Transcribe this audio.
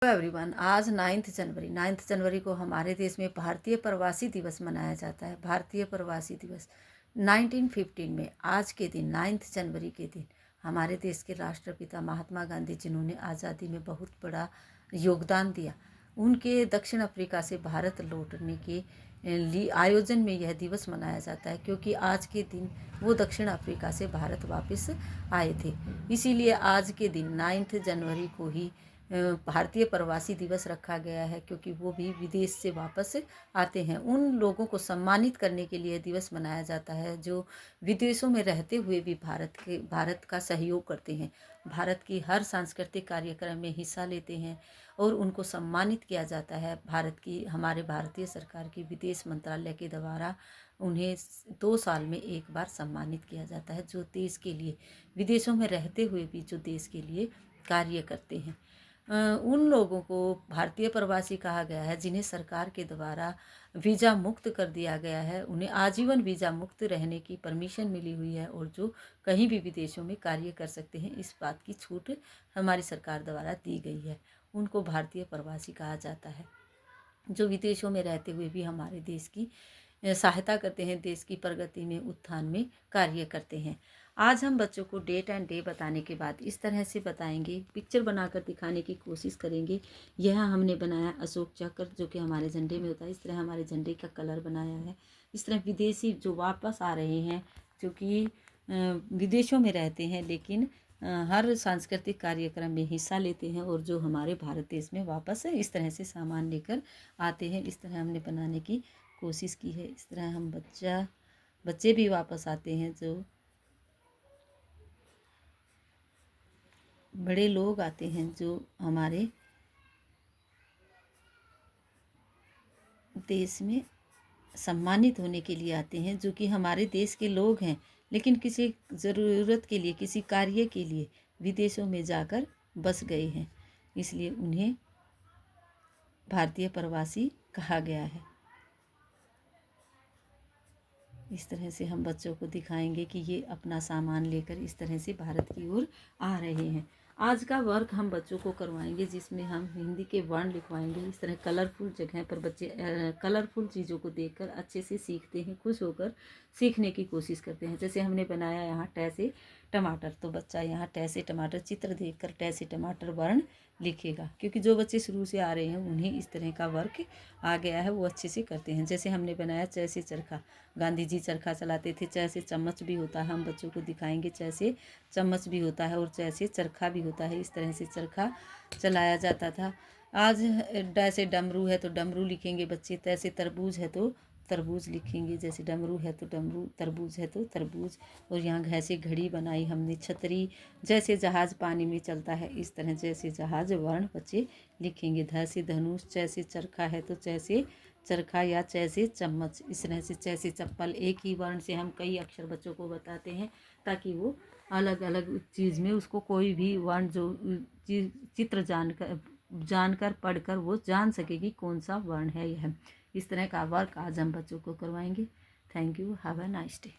Everyone, आज 9 जनवरी को हमारे देश में भारतीय प्रवासी दिवस मनाया जाता है। भारतीय प्रवासी दिवस 1915 में आज के दिन 9 जनवरी के दिन हमारे देश के राष्ट्रपिता महात्मा गांधी, जिन्होंने आज़ादी में बहुत बड़ा योगदान दिया, उनके दक्षिण अफ्रीका से भारत लौटने के लिए आयोजन में यह दिवस मनाया जाता है, क्योंकि आज के दिन वो दक्षिण अफ्रीका से भारत वापस आए थे। इसीलिए आज के दिन 9 जनवरी को ही भारतीय प्रवासी दिवस रखा गया है, क्योंकि वो भी विदेश से वापस आते हैं। उन लोगों को सम्मानित करने के लिए दिवस मनाया जाता है जो विदेशों में रहते हुए भी भारत का सहयोग करते हैं, भारत की हर सांस्कृतिक कार्यक्रम में हिस्सा लेते हैं और उनको सम्मानित किया जाता है। हमारे भारतीय सरकार की विदेश मंत्रालय के द्वारा उन्हें 2 साल में एक बार सम्मानित किया जाता है, जो देश के लिए विदेशों में रहते हुए भी जो देश के लिए कार्य करते हैं। उन लोगों को भारतीय प्रवासी कहा गया है जिन्हें सरकार के द्वारा वीज़ा मुक्त कर दिया गया है। उन्हें आजीवन वीज़ा मुक्त रहने की परमिशन मिली हुई है और जो कहीं भी विदेशों में कार्य कर सकते हैं, इस बात की छूट हमारी सरकार द्वारा दी गई है। उनको भारतीय प्रवासी कहा जाता है, जो विदेशों में रहते हुए भी हमारे देश की सहायता करते हैं, देश की प्रगति में, उत्थान में कार्य करते हैं। आज हम बच्चों को डेट एंड डे बताने के बाद इस तरह से बताएंगे, पिक्चर बनाकर दिखाने की कोशिश करेंगे। यह हमने बनाया अशोक चक्र, जो कि हमारे झंडे में होता है। इस तरह हमारे झंडे का कलर बनाया है। इस तरह विदेशी जो वापस आ रहे हैं, जो कि विदेशों में रहते हैं लेकिन हर सांस्कृतिक कार्यक्रम में हिस्सा लेते हैं और जो हमारे भारत देश में वापस इस तरह से सामान लेकर आते हैं, इस तरह हमने बनाने की कोशिश की है। इस तरह हम बच्चे भी वापस आते हैं, जो बड़े लोग आते हैं, जो हमारे देश में सम्मानित होने के लिए आते हैं, जो कि हमारे देश के लोग हैं लेकिन किसी ज़रूरत के लिए, किसी कार्य के लिए विदेशों में जाकर बस गए हैं, इसलिए उन्हें भारतीय प्रवासी कहा गया है। इस तरह से हम बच्चों को दिखाएंगे कि ये अपना सामान लेकर इस तरह से भारत की ओर आ रहे हैं। आज का वर्क हम बच्चों को करवाएंगे, जिसमें हम हिंदी के वर्ण लिखवाएंगे। इस तरह कलरफुल जगह पर बच्चे कलरफुल चीज़ों को देखकर अच्छे से सीखते हैं, खुश होकर सीखने की कोशिश करते हैं। जैसे हमने बनाया यहाँ ट से टमाटर, तो बच्चा यहाँ ट से टमाटर चित्र देखकर ट से टमाटर वर्ण लिखेगा, क्योंकि जो बच्चे शुरू से आ रहे हैं उन्हें इस तरह का वर्क आ गया है, वो अच्छे से करते हैं। जैसे हमने बनाया च से चरखा, गांधी जी चरखा चलाते थे। च से चम्मच भी होता है, हम बच्चों को दिखाएंगे च से चम्मच भी होता है और च से चरखा भी होता है। इस तरह से चरखा चलाया जाता था। आज ड से डमरू है तो डमरू लिखेंगे बच्चे। त से तरबूज है तो तरबूज लिखेंगे। जैसे डमरू है तो डमरू, तरबूज है तो तरबूज। और यहाँ घ से घड़ी बनाई हमने, छतरी। जैसे जहाज़ पानी में चलता है, इस तरह जैसे जहाज़ वर्ण बच्चे लिखेंगे। ध से धनुष, च से चरखा है तो च से चरखा या च से चम्मच। इस तरह से च से चप्पल। एक ही वर्ण से हम कई अक्षर बच्चों को बताते हैं, ताकि वो अलग अलग चीज़ में उसको कोई भी वर्ण जो चित्र जानकर पढ़कर वो जान सके कि कौन सा वर्ण है यह। इस तरह का वर्क आज हम बच्चों को करवाएंगे। Thank you, have a nice day.